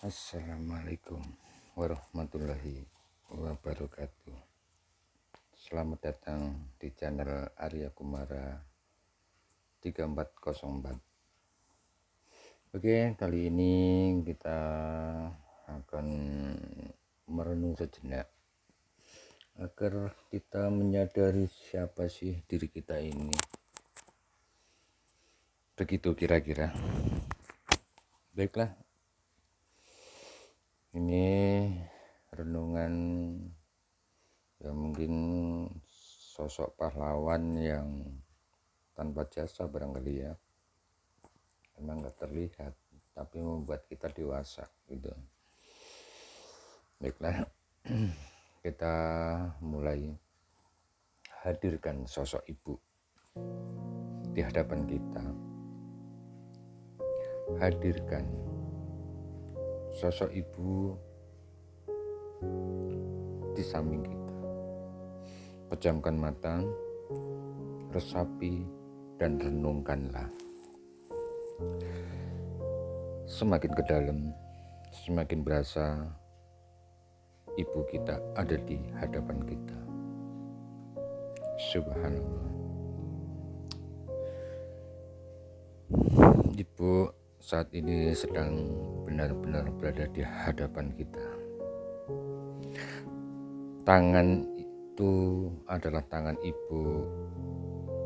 Assalamualaikum warahmatullahi wabarakatuh. Selamat datang di channel Arya Kumara 3404. Oke, kali ini kita akan merenung sejenak agar kita menyadari siapa sih diri kita ini. Begitu kira-kira. Baiklah, ini renungan ya, mungkin sosok pahlawan yang tanpa jasa barangkali ya, memang nggak terlihat tapi membuat kita dewasa gitu. Baiklah, kita mulai hadirkan sosok ibu di hadapan kita. Hadirkan sosok ibu di samping kita. Pejamkan mata, resapi, dan renungkanlah. Semakin ke dalam, semakin berasa ibu kita ada di hadapan kita. Subhanallah. Ibu saat ini sedang benar-benar berada di hadapan kita. Tangan itu adalah tangan ibu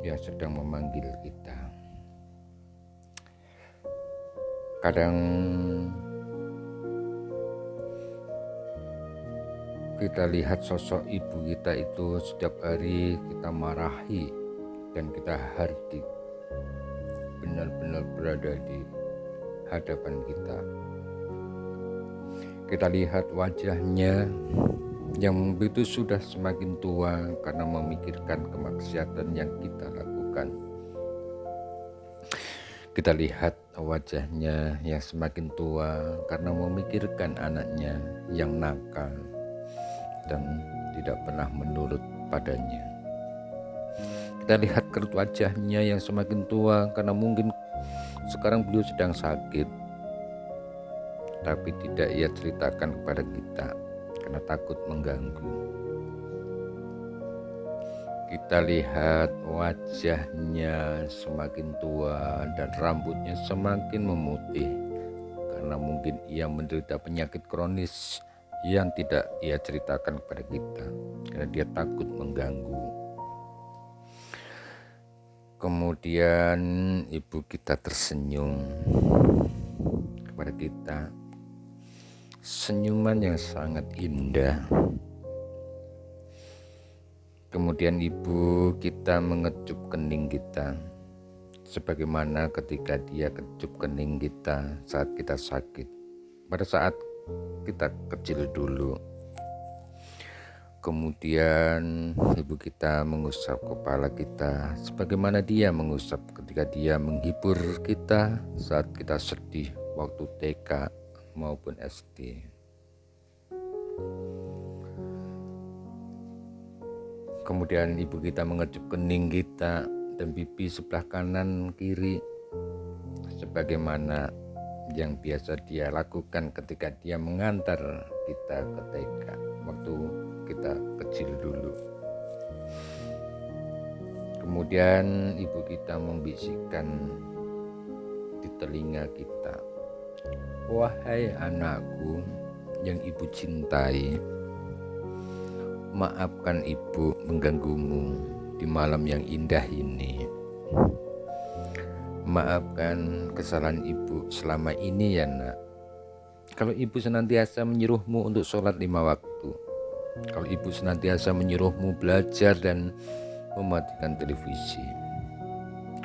yang sedang memanggil kita. Kadang kita lihat sosok ibu kita itu setiap hari kita marahi dan kita hardik, benar-benar berada di hadapan kita. Kita lihat wajahnya yang begitu sudah semakin tua karena memikirkan kemaksiatan yang kita lakukan. Kita lihat wajahnya yang semakin tua karena memikirkan anaknya yang nakal dan tidak pernah menurut padanya. Kita lihat kerut wajahnya yang semakin tua karena mungkin sekarang beliau sedang sakit, tapi tidak ia ceritakan kepada kita karena takut mengganggu. Kita lihat wajahnya semakin tua dan rambutnya semakin memutih karena mungkin ia menderita penyakit kronis yang tidak ia ceritakan kepada kita karena dia takut mengganggu. Kemudian ibu kita tersenyum kepada kita, senyuman yang sangat indah. Kemudian ibu kita mengecup kening kita, sebagaimana ketika dia kecup kening kita saat kita sakit, pada saat kita kecil dulu. Kemudian ibu kita mengusap kepala kita, sebagaimana dia mengusap ketika dia menghibur kita saat kita sedih waktu TK maupun SD. Kemudian ibu kita mengecup kening kita dan pipi sebelah kanan kiri, sebagaimana yang biasa dia lakukan ketika dia mengantar kita ke TK waktu kita kecil dulu. Kemudian ibu kita membisikkan di telinga kita, "Wahai anakku yang ibu cintai, maafkan ibu mengganggumu di malam yang indah ini. Maafkan kesalahan ibu selama ini ya nak. Kalau ibu senantiasa menyuruhmu untuk sholat 5 waktu, kalau ibu senantiasa menyuruhmu belajar dan mematikan televisi,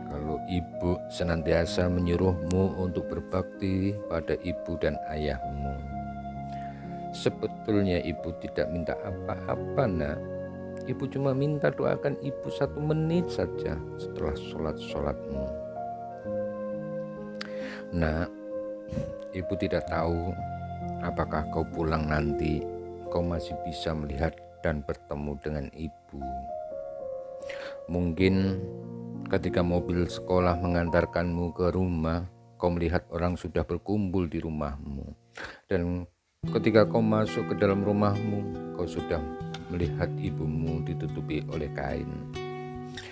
kalau ibu senantiasa menyuruhmu untuk berbakti pada ibu dan ayahmu, sebetulnya ibu tidak minta apa-apa nak. Ibu cuma minta doakan ibu 1 menit saja setelah sholatmu. Nak, ibu tidak tahu apakah kau pulang nanti kau masih bisa melihat dan bertemu dengan ibu. Mungkin ketika mobil sekolah mengantarkanmu ke rumah, kau melihat orang sudah berkumpul di rumahmu, dan ketika kau masuk ke dalam rumahmu, kau sudah melihat ibumu ditutupi oleh kain.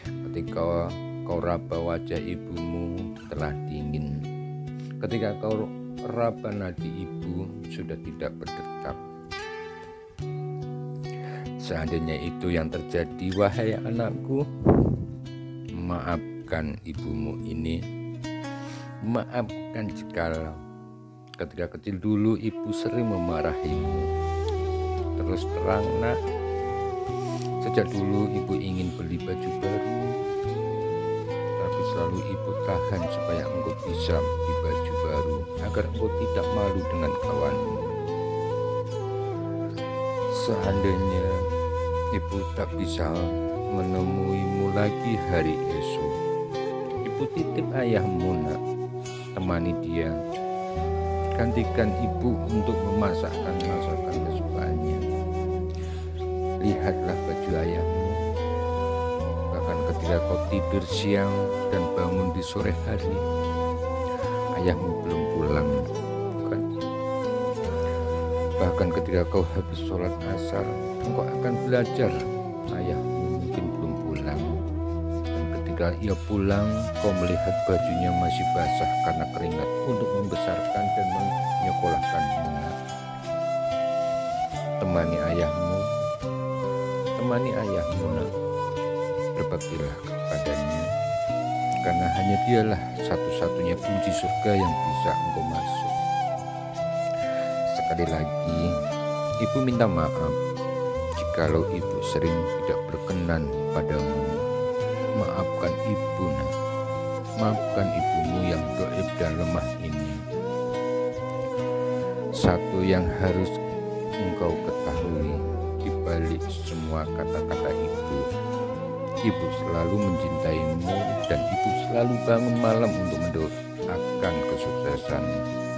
Ketika kau raba wajah ibumu telah dingin. Ketika kau raba nadi ibu sudah tidak berdetak. Seandainya itu yang terjadi, wahai anakku, maafkan ibumu ini. Maafkan jikalau ketika kecil dulu ibu sering memarahimu. Terus terang nak, sejak dulu ibu ingin beli baju baru, tapi selalu ibu tahan supaya engkau bisa beli baju baru, agar engkau tidak malu dengan kawanmu. Seandainya ibu tak bisa menemuimu lagi hari esok, ibu titip ayahmu nak, temani dia. Gantikan ibu untuk memasakkan masakan kesukaannya. Lihatlah baju ayahmu. Bahkan ketika kau tidur siang dan bangun di sore hari, ayahmu belum pulang, bukan? Bahkan ketika kau habis sholat asar, engkau akan belajar, ayahmu mungkin belum pulang. Dan ketika ia pulang, kau melihat bajunya masih basah karena keringat untuk membesarkan dan menyekolahkanmu. Temani ayahmu nak, berbaktilah kepadanya, karena hanya dialah satu-satunya kunci surga yang bisa engkau masuk. Sekali lagi, ibu minta maaf jikalau ibu sering tidak berkenan padamu. Maafkan ibu nak, maafkan ibumu yang dhaif dan lemah ini. Satu yang harus engkau ketahui, di balik semua kata-kata ibu selalu mencintaimu, dan ibu selalu bangun malam untuk mendoakan kesuksesan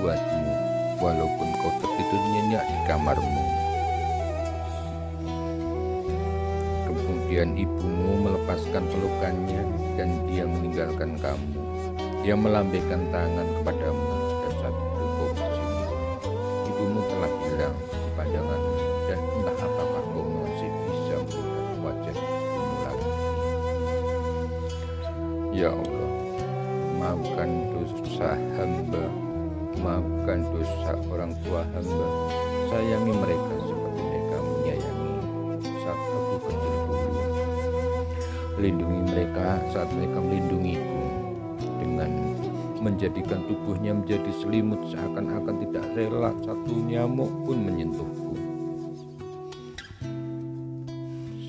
buatmu, walaupun kau tertidur nyenyak di kamarmu. Kemudian ibumu melepaskan pelukannya dan dia meninggalkan kamu. Dia melambaikan tangan kepadamu dan saat itu kau bersimpuh. Ibumu telah hilang di pandanganmu, dan entah apakah kau masih bisa melihat wajah ibumu lagi. Ya Allah, maafkan dosa hamba, maafkan dosa orang tua hamba. Sayangi mereka seperti mereka menyayangi saat aku kecil dulu. Lindungi mereka saat mereka melindungiku, dengan menjadikan tubuhnya menjadi selimut seakan-akan tidak rela satu nyamuk pun menyentuhku.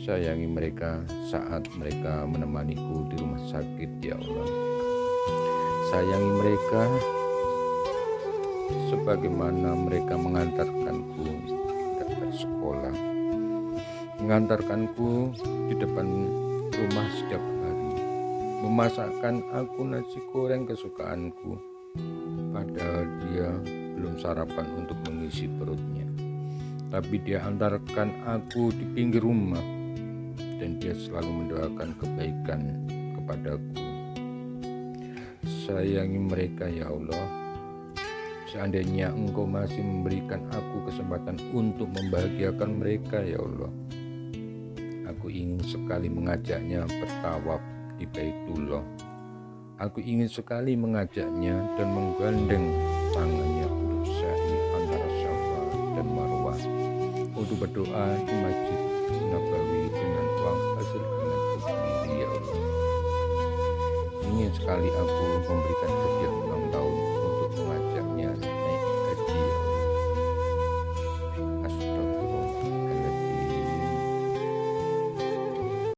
Sayangi mereka saat mereka menemaniku di rumah sakit, ya Allah. Sayangi mereka sebagaimana mereka mengantarkanku ke sekolah, mengantarkanku di depan rumah setiap hari, memasakkan aku nasi goreng kesukaanku, padahal dia belum sarapan untuk mengisi perutnya. Tapi dia antarkan aku di pinggir rumah, dan dia selalu mendoakan kebaikan kepadaku. Sayangi mereka, ya Allah. Seandainya Engkau masih memberikan aku kesempatan untuk membahagiakan mereka, ya Allah, aku ingin sekali mengajaknya bertawaf di Baitullah. Aku ingin sekali mengajaknya dan menggandeng tangannya untuk sa'i antara Safa dan Marwah, untuk berdoa di Masjid Nabawi dengan uang hasil keringatku sendiri, ya Allah. Ingin sekali aku memberikan